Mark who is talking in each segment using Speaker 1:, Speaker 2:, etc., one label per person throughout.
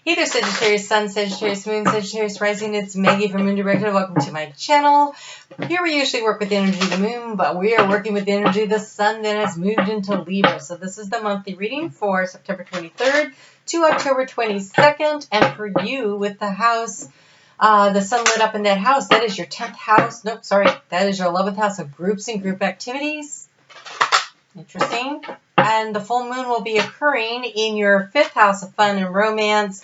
Speaker 1: Hey there, Sagittarius Sun, Sagittarius Moon, Sagittarius Rising. It's Maggie from Moon Director. Welcome to my channel. Here we usually work with the energy of the moon, but we are working with the energy of the sun that has moved into Libra. So this is the monthly reading for September 23rd to October 22nd. And for you with the house, the sun lit up in that house, that is your 10th house. Nope, sorry. That is your 11th house of groups and group activities. Interesting. And the full moon will be occurring in your 5th house of fun and romance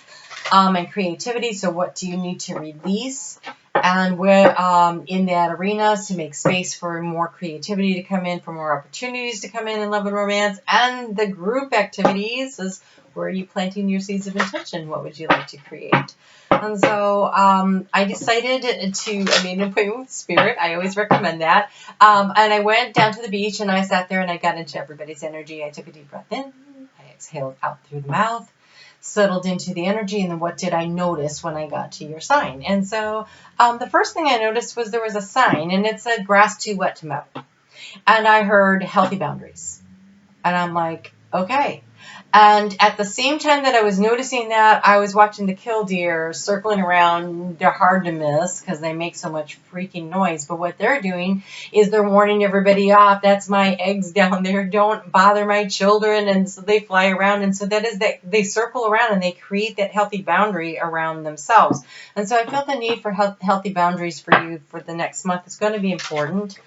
Speaker 1: and creativity. So what do you need to release? And we're in that arena to make space for more creativity to come in, for more opportunities to come in love and romance. And the group activities is where are you planting your seeds of intention? What would you like to create? And so I decided I made an appointment with Spirit. I always recommend that. And I went down to the beach and I sat there and I got into everybody's energy. I took a deep breath in. I exhaled out through the mouth, settled into the energy. And then what did I notice when I got to your sign? And so the first thing I noticed was there was a sign and it said grass too wet to mow. And I heard healthy boundaries. And I'm like, okay. And at the same time that I was noticing that, I was watching the killdeer circling around. They're hard to miss because they make so much freaking noise. But what they're doing is they're warning everybody off. That's my eggs down there. Don't bother my children. And so they fly around. And so that is that they circle around and they create that healthy boundary around themselves. And so I felt the need for healthy boundaries for you for the next month. It's going to be important.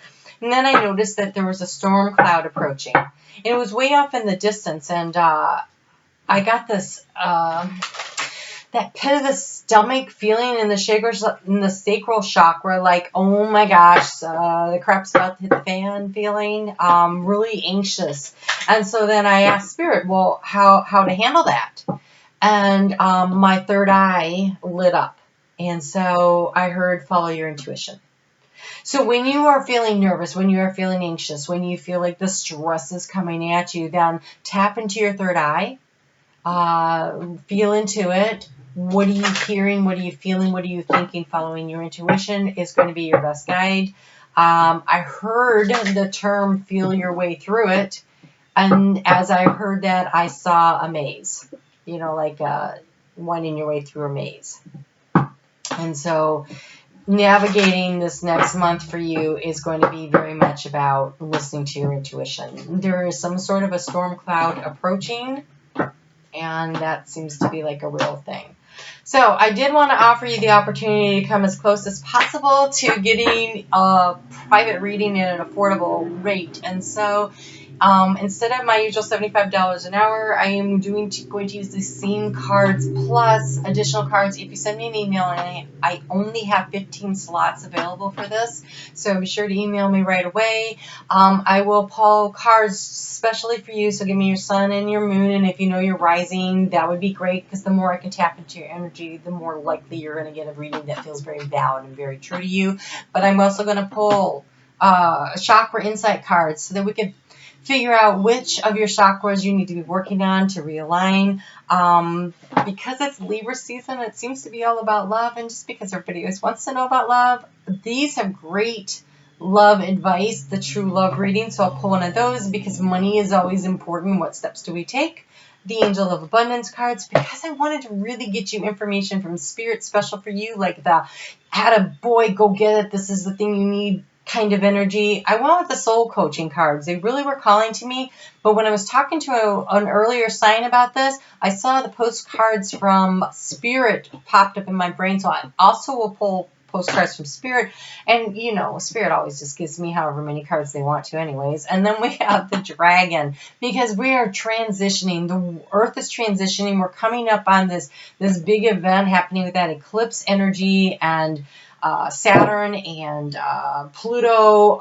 Speaker 1: And then I noticed that there was a storm cloud approaching. It was way off in the distance, and I got this that pit of the stomach feeling in the sacral chakra, like, oh my gosh, the crap's about to hit the fan feeling, really anxious. And so then I asked Spirit, well, how to handle that? And my third eye lit up, and so I heard follow your intuition. So when you are feeling nervous, when you are feeling anxious, when you feel like the stress is coming at you, then tap into your third eye, feel into it. What are you hearing? What are you feeling? What are you thinking? Following your intuition is going to be your best guide. I heard the term feel your way through it. And as I heard that, I saw a maze, like winding your way through a maze. And so navigating this next month for you is going to be very much about listening to your intuition. There is some sort of a storm cloud approaching, and that seems to be like a real thing. So I did want to offer you the opportunity to come as close as possible to getting a private reading at an affordable rate. And so instead of my usual $75 an hour, I am going to use the same cards plus additional cards. If you send me an email, and I only have 15 slots available for this, so be sure to email me right away. I will pull cards especially for you, so give me your sun and your moon, and if you know your rising, that would be great, because the more I can tap into your energy, the more likely you're going to get a reading that feels very valid and very true to you. But I'm also going to pull chakra insight cards so that we can figure out which of your chakras you need to be working on to realign. Because it's Libra season, it seems to be all about love, and just because everybody always wants to know about love, these have great love advice, the true love reading. So I'll pull one of those because money is always important. What steps do we take? The Angel of Abundance cards, because I wanted to really get you information from Spirit special for you, like the attaboy, go get it, this is the thing you need kind of energy. I went with the soul coaching cards. They really were calling to me, but when I was talking to an earlier sign about this, I saw the postcards from Spirit popped up in my brain, so I also will pull postcards from Spirit, and Spirit always just gives me however many cards they want to anyways. And then we have the Dragon, because we are transitioning. The Earth is transitioning. We're coming up on this big event happening with that eclipse energy, and Saturn and Pluto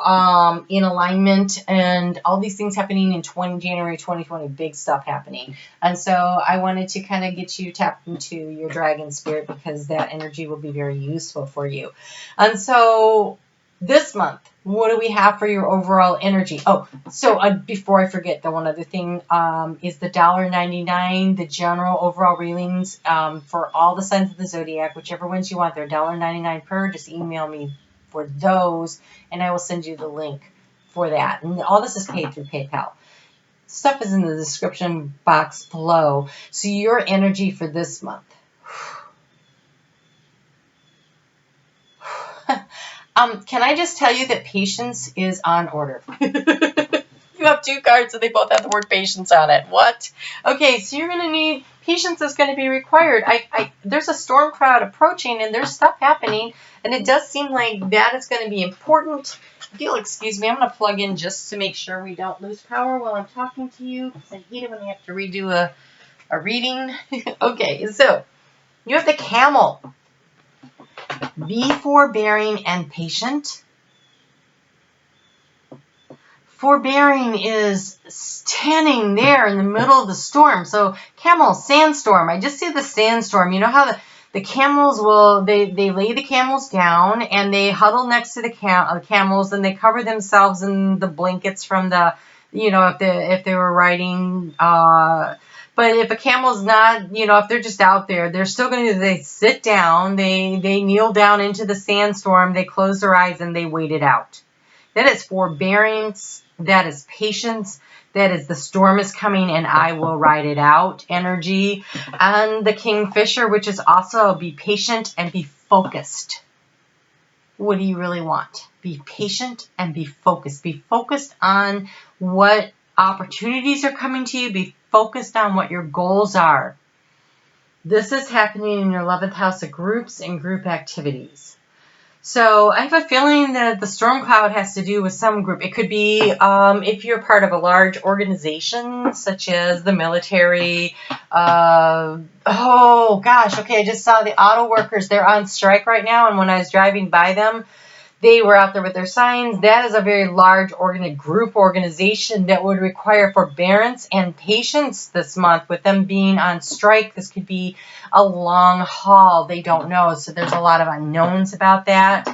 Speaker 1: in alignment, and all these things happening in January 2020, big stuff happening. And so I wanted to kind of get you tapped into your Dragon Spirit, because that energy will be very useful for you. And so this month, what do we have for your overall energy? Oh, so before I forget, the one other thing is the $1.99, the general overall readings for all the signs of the zodiac, whichever ones you want. They're $1.99 per. Just email me for those, and I will send you the link for that. And all this is paid through PayPal. Stuff is in the description box below. So your energy for this month. Can I just tell you that patience is on order? You have 2 cards and they both have the word patience on it. What? Okay, so you're going to need, patience is going to be required. There's a storm cloud approaching and there's stuff happening, and it does seem like that is going to be important. If you'll excuse me, I'm going to plug in just to make sure we don't lose power while I'm talking to you, because I hate it when I have to redo a reading. Okay, so you have the camel. Be forbearing and patient. Forbearing is standing there in the middle of the storm. So camel, sandstorm. I just see the sandstorm. You know how the camels will, they lay the camels down and they huddle next to the camels, and they cover themselves in the blankets from the, you know, if they were riding, but if a camel's not, you know, if they're just out there, they're still going to, they sit down, they kneel down into the sandstorm, they close their eyes, and they wait it out. That is forbearance. That is patience. That is the storm is coming and I will ride it out energy. And the Kingfisher, which is also be patient and be focused. What do you really want? Be patient and be focused. Be focused on what opportunities are coming to you. Be focused on what your goals are. This is happening in your 11th house of groups and group activities. So I have a feeling that the storm cloud has to do with some group. It could be if you're part of a large organization, such as the military. Oh, gosh. Okay, I just saw the auto workers. They're on strike right now, and when I was driving by them, they were out there with their signs. That is a very large group organization that would require forbearance and patience this month with them being on strike. This could be a long haul. They don't know. So there's a lot of unknowns about that.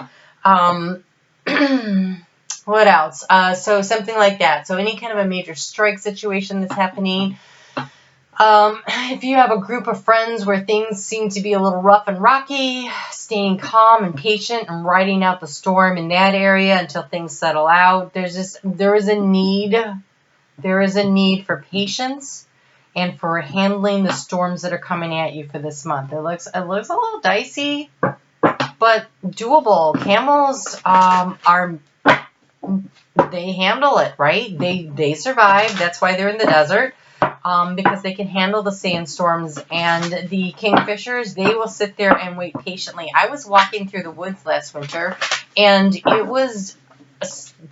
Speaker 1: What else? So something like that. So any kind of a major strike situation that's happening. If you have a group of friends where things seem to be a little rough and rocky, staying calm and patient and riding out the storm in that area until things settle out. There is a need for patience and for handling the storms that are coming at you for this month. It looks a little dicey, but doable. Camels they handle it, right? They survive. That's why they're in the desert. Because they can handle the sandstorms, and the Kingfishers, they will sit there and wait patiently. I was walking through the woods last winter, and it was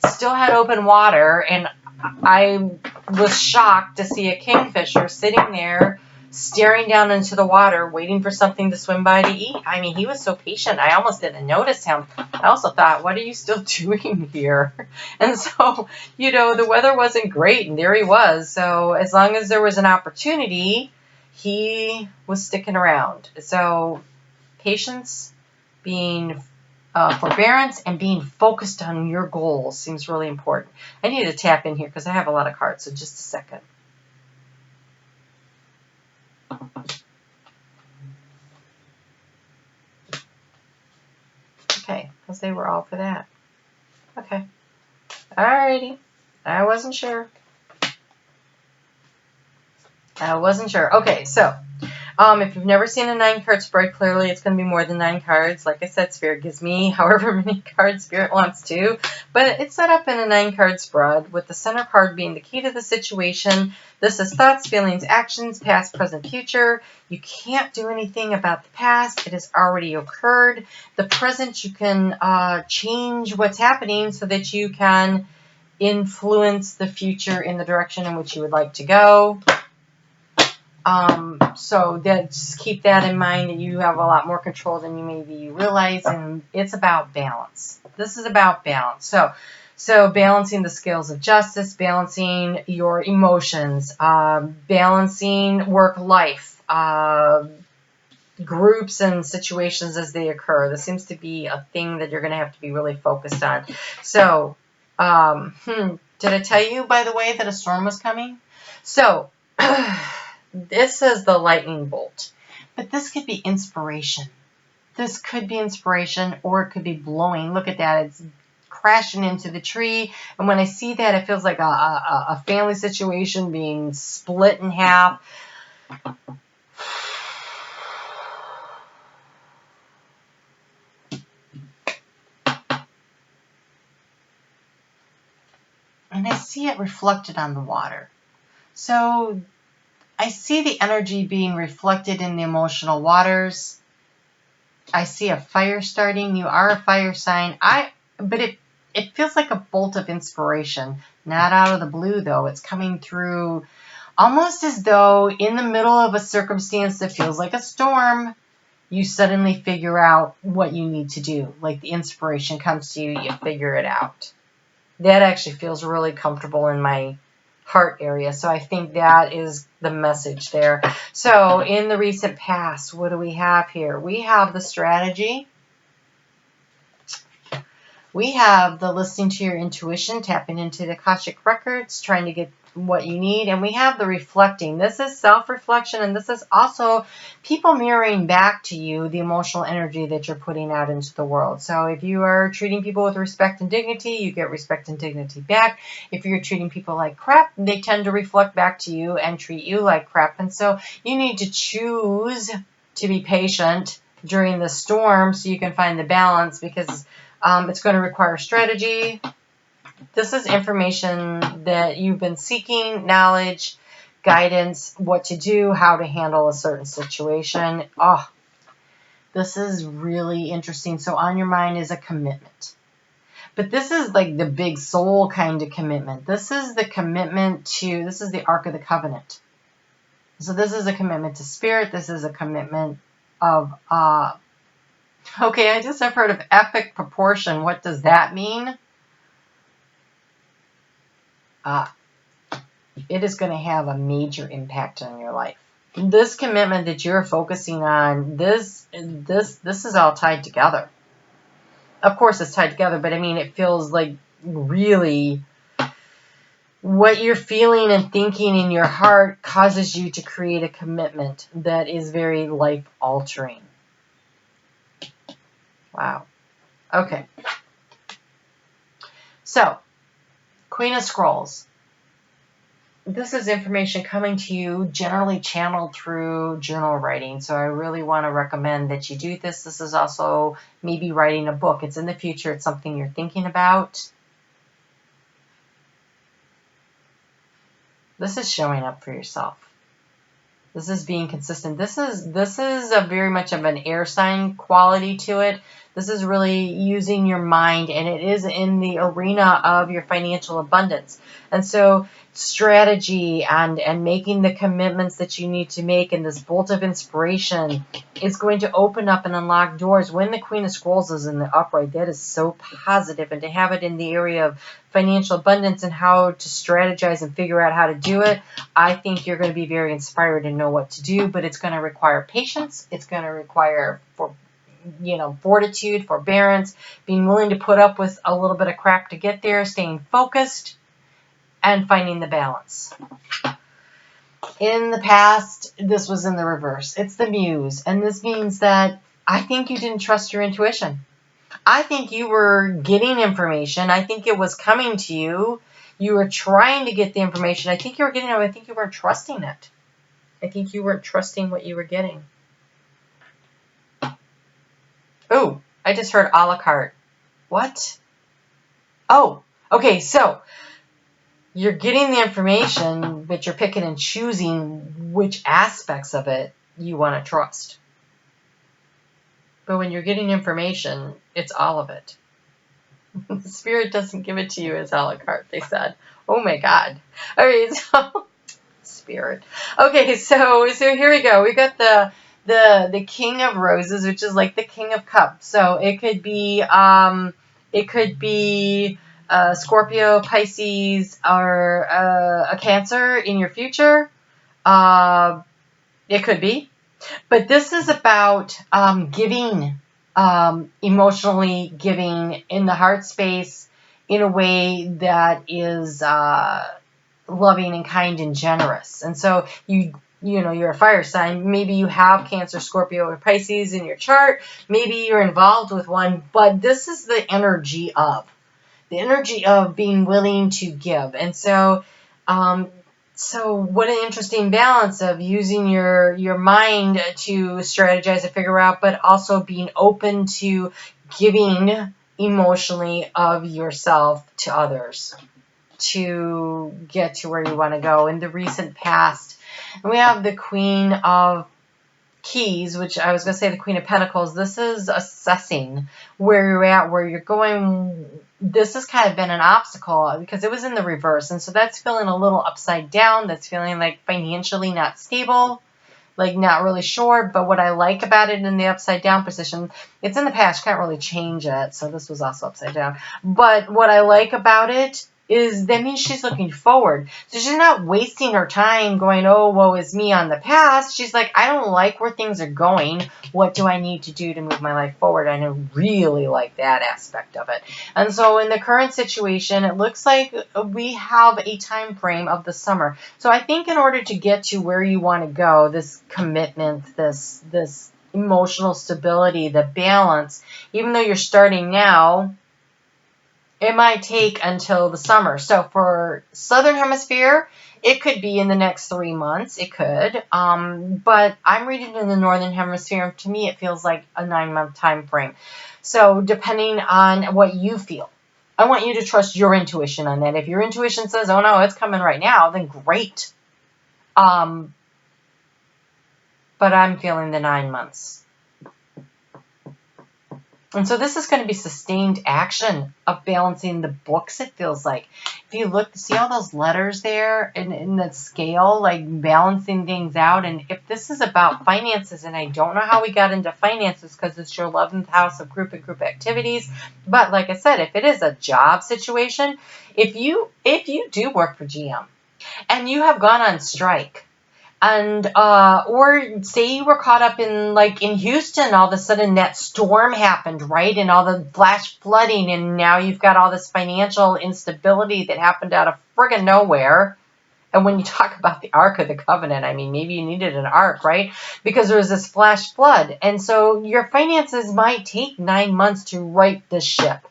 Speaker 1: still had open water, and I was shocked to see a Kingfisher sitting there staring down into the water, waiting for something to swim by to eat. I mean, he was so patient. I almost didn't notice him. I also thought, what are you still doing here? And so, you know, the weather wasn't great, and there he was. So as long as there was an opportunity, he was sticking around. So patience, being forbearance, and being focused on your goals seems really important. I need to tap in here because I have a lot of cards, so just a second. Okay, because they were all for that. Okay. Alrighty. I wasn't sure. Okay, so if you've never seen a 9-card spread, clearly it's going to be more than 9 cards. Like I said, Spirit gives me however many cards Spirit wants to. But it's set up in a 9-card spread with the center card being the key to the situation. This is thoughts, feelings, actions, past, present, future. You can't do anything about the past. It has already occurred. The present, you can change what's happening so that you can influence the future in the direction in which you would like to go. So just keep that in mind, that you have a lot more control than you maybe realize, and it's about balance. This is about balance. So balancing the scales of justice, balancing your emotions, balancing work-life, groups and situations as they occur. This seems to be a thing that you're going to have to be really focused on. So, did I tell you, by the way, that a storm was coming? So, this is the lightning bolt, but this could be inspiration. This could be inspiration, or it could be blowing. Look at that. It's crashing into the tree. And when I see that, it feels like a family situation being split in half. see it reflected on the water. So I see the energy being reflected in the emotional waters. I see a fire starting. You are a fire sign. But it feels like a bolt of inspiration. Not out of the blue, though. It's coming through almost as though in the middle of a circumstance that feels like a storm, you suddenly figure out what you need to do. Like the inspiration comes to you, you figure it out. That actually feels really comfortable in my heart area. So I think that is the message there. So in the recent past, what do we have here? We have the strategy. We have the listening to your intuition, tapping into the Akashic records, trying to get what you need. And we have the reflecting. This is self-reflection, and this is also people mirroring back to you the emotional energy that you're putting out into the world. So if you are treating people with respect and dignity, you get respect and dignity back. If you're treating people like crap, they tend to reflect back to you and treat you like crap. And so you need to choose to be patient during the storm so you can find the balance, because it's going to require strategy. This is information that you've been seeking, knowledge, guidance, what to do, how to handle a certain situation. Oh, this is really interesting. So on your mind is a commitment. But this is like the big soul kind of commitment. This is the commitment to, this is the Ark of the Covenant. So this is a commitment to spirit. This is a commitment of, okay, I've heard of epic proportion. What does that mean? It is going to have a major impact on your life. This commitment that you're focusing on, this is all tied together. Of course it's tied together, but I mean, it feels like really what you're feeling and thinking in your heart causes you to create a commitment that is very life-altering. Wow. Okay. So, Queen of Scrolls. This is information coming to you generally channeled through journal writing. So I really want to recommend that you do this. This is also maybe writing a book. It's in the future. It's something you're thinking about. This is showing up for yourself. This is being consistent. This is a very much of an air sign quality to it. This is really using your mind, and it is in the arena of your financial abundance. And so strategy and making the commitments that you need to make, and this bolt of inspiration is going to open up and unlock doors. When the Queen of Scrolls is in the upright, that is so positive. And to have it in the area of financial abundance and how to strategize and figure out how to do it, I think you're going to be very inspired and know what to do. But it's going to require patience. It's going to require fortitude, forbearance, being willing to put up with a little bit of crap to get there, staying focused, and finding the balance. In the past, this was in the reverse. It's the Muse, and this means that I think you didn't trust your intuition. I think you were getting information. I think it was coming to you. You were trying to get the information. I think you were getting it. I think you weren't trusting it. I think you weren't trusting what you were getting. Oh, I just heard a la carte. What? Oh, okay, so you're getting the information, but you're picking and choosing which aspects of it you want to trust. But when you're getting information, it's all of it. The Spirit doesn't give it to you as a la carte, they said. Oh my God. All right, so Spirit. Okay, so here we go. We got the King of Roses, which is like the King of Cups. So it could be Scorpio, Pisces, or a Cancer in your future. It could be. But this is about giving, emotionally giving in the heart space in a way that is loving and kind and generous. And so you're a fire sign. Maybe you have Cancer, Scorpio, or Pisces in your chart. Maybe you're involved with one. But this is the energy of being willing to give. And so what an interesting balance of using your mind to strategize and figure out, but also being open to giving emotionally of yourself to others. to get to where you want to go in the recent past. And we have the Queen of Keys, which I was going to say the Queen of Pentacles. This is assessing where you're at, where you're going. This has kind of been an obstacle because it was in the reverse. And so that's feeling a little upside down. That's feeling like financially not stable, like not really sure. But what I like about it in the upside down position, it's in the past. You can't really change it. So this was also upside down. But what I like about it is that means she's looking forward. So she's not wasting her time going, oh, woe is me on the past. She's like, I don't like where things are going. What do I need to do to move my life forward? And I really like that aspect of it. And so in the current situation, it looks like we have a time frame of the summer. So I think in order to get to where you want to go, this commitment, this emotional stability, the balance, even though you're starting now, it might take until the summer. So for Southern Hemisphere, it could be in the next 3 months. It could. But I'm reading in the Northern Hemisphere, and to me, it feels like a 9-month time frame. So depending on what you feel, I want you to trust your intuition on that. If your intuition says, oh, no, it's coming right now, then great. But I'm feeling the 9 months. And so this is going to be sustained action of balancing the books, it feels like. If you look, see all those letters there in the scale, like balancing things out. And if this is about finances, and I don't know how we got into finances because it's your 11th house of group and group activities. But like I said, if it is a job situation, if you do work for GM and you have gone on strike, and or say you were caught up in Houston, all of a sudden that storm happened, right? And all the flash flooding, and now you've got all this financial instability that happened out of friggin' nowhere. And when you talk about the Ark of the Covenant, I mean, maybe you needed an ark, right? Because there was this flash flood. And so your finances might take 9 months to right the ship,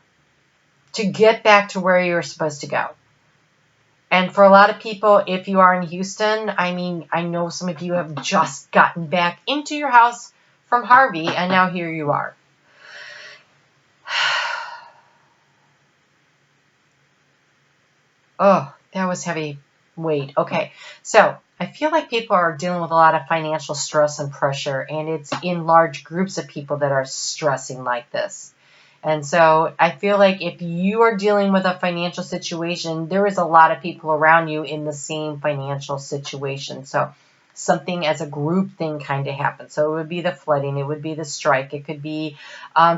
Speaker 1: to get back to where you're supposed to go. And for a lot of people, if you are in Houston, I mean, I know some of you have just gotten back into your house from Harvey, and now here you are. Oh, that was heavy weight. Okay, so I feel like people are dealing with a lot of financial stress and pressure, and it's in large groups of people that are stressing like this. And so I feel like if you are dealing with a financial situation, there is a lot of people around you in the same financial situation. So something as a group thing kind of happens. So it would be the flooding. It would be the strike. It could be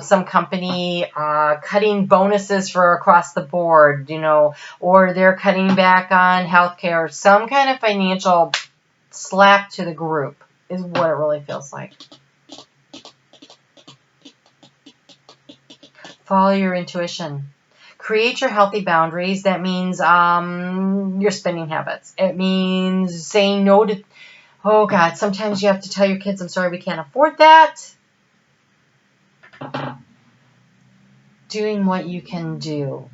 Speaker 1: some company cutting bonuses for across the board, or they're cutting back on healthcare. Some kind of financial slap to the group is what it really feels like. Follow your intuition. Create your healthy boundaries. That means your spending habits. It means saying no to, oh God, sometimes you have to tell your kids, I'm sorry, we can't afford that. Doing what you can do.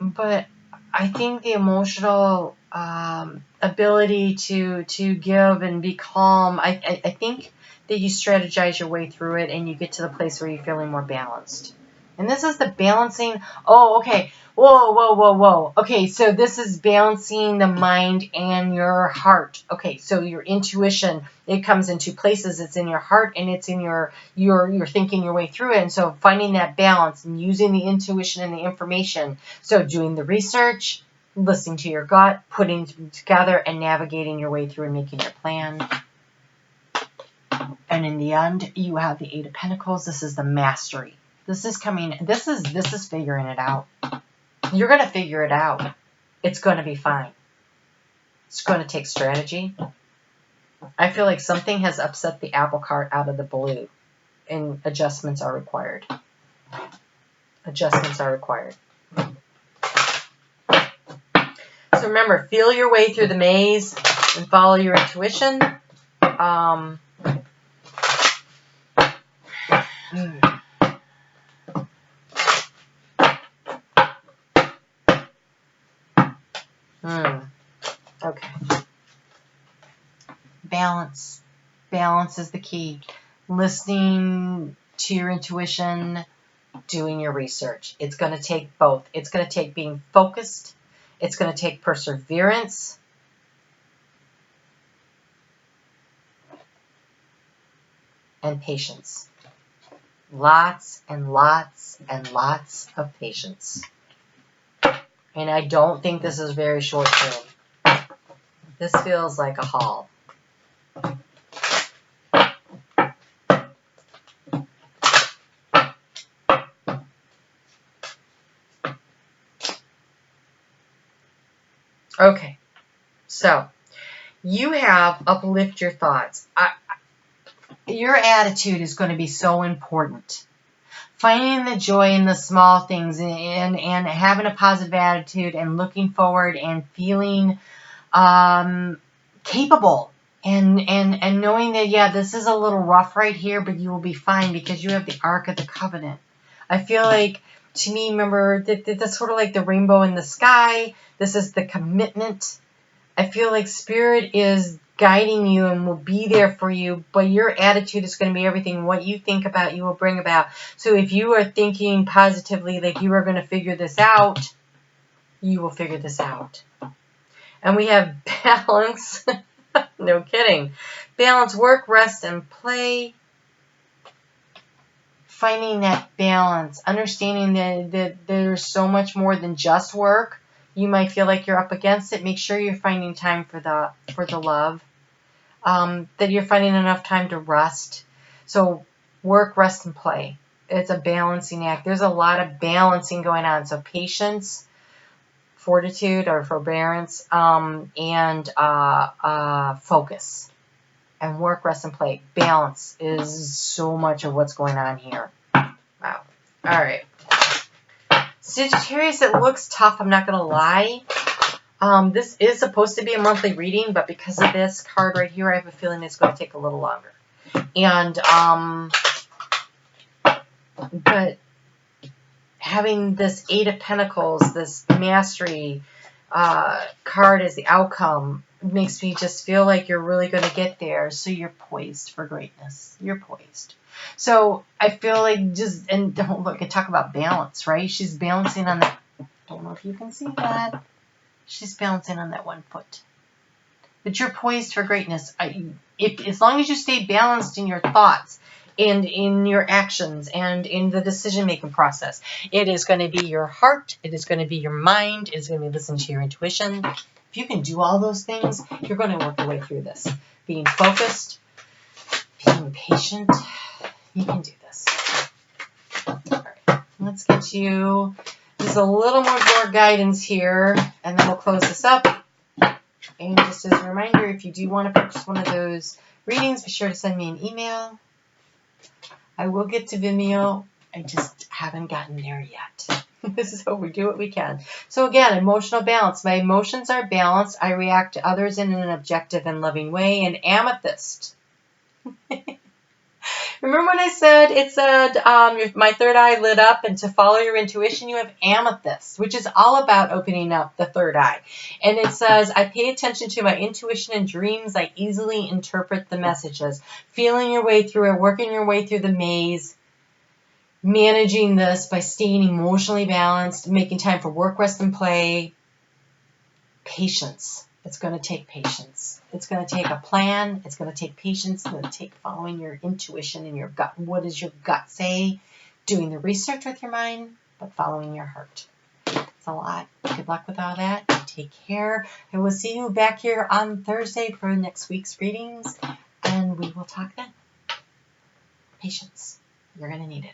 Speaker 1: But I think the emotional ability to give and be calm, I think that you strategize your way through it and you get to the place where you're feeling more balanced. And this is the balancing. Oh, okay. Whoa. Okay, so this is balancing the mind and your heart. Okay, so your intuition, it comes in two places. It's in your heart and it's in you're thinking your way through it. And so finding that balance and using the intuition and the information. So doing the research, listening to your gut, putting it together and navigating your way through and making your plan. And in the end, you have the Eight of Pentacles. This is the mastery. This is coming. This is figuring it out. You're going to figure it out. It's going to be fine. It's going to take strategy. I feel like something has upset the apple cart out of the blue, and adjustments are required. Adjustments are required. So remember, feel your way through the maze and follow your intuition. Okay. Balance. Balance is the key. Listening to your intuition, doing your research. It's going to take both. It's going to take being focused It's going to take perseverance. And patience. Lots and lots and lots of patience. And I don't think this is very short term. This feels like a haul. Okay, so you have uplift your thoughts. Your attitude is going to be so important. Finding the joy in the small things and having a positive attitude and looking forward and feeling capable and knowing that, yeah, this is a little rough right here, but you will be fine because you have the Ark of the Covenant. I feel like, to me, remember, that's sort of like the rainbow in the sky. This is the commitment. I feel like Spirit is guiding you and will be there for you, but your attitude is going to be everything. What you think about, you will bring about. So if you are thinking positively, like you are going to figure this out, you will figure this out. And we have balance. No kidding. Balance, work, rest, and play. Finding that balance, understanding that there's so much more than just work. You might feel like you're up against it. Make sure you're finding time for the love. That you're finding enough time to rest. So work, rest, and play. It's a balancing act. There's a lot of balancing going on. So patience, fortitude or forbearance, and focus. And work, rest, and play. Balance is so much of what's going on here. Wow. All right. Sagittarius, it looks tough. I'm not going to lie. This is supposed to be a monthly reading, but because of this card right here, I have a feeling it's going to take a little longer. And, but having this Eight of Pentacles, this mastery card as the outcome, makes me just feel like you're really going to get there. So you're poised for greatness. You're poised. So I feel like just, and don't look, and talk about balance, right? She's balancing on that. Don't know if you can see that. She's balancing on that one foot. But you're poised for greatness. As long as you stay balanced in your thoughts and in your actions and in the decision-making process, it is going to be your heart. It is going to be your mind. It's going to be listening to your intuition. If you can do all those things, you're going to work your way through this. Being focused, being patient, you can do this. All right, let's get you just a little more guidance here, and then we'll close this up. And just as a reminder, if you do want to purchase one of those readings, be sure to send me an email. I will get to Vimeo. I just haven't gotten there yet. So we do what we can. So again, emotional balance. My emotions are balanced. I react to others in an objective and loving way. And amethyst. Remember when I said, it said my third eye lit up, and to follow your intuition, you have amethyst, which is all about opening up the third eye. And it says, I pay attention to my intuition and dreams. I easily interpret the messages. Feeling your way through it, working your way through the maze, managing this by staying emotionally balanced, making time for work, rest, and play. Patience. It's going to take patience. It's going to take a plan. It's going to take patience. It's going to take following your intuition and your gut. What does your gut say? Doing the research with your mind, but following your heart. It's a lot. Good luck with all that. Take care. I will see you back here on Thursday for next week's readings, and we will talk then. Patience. You're going to need it.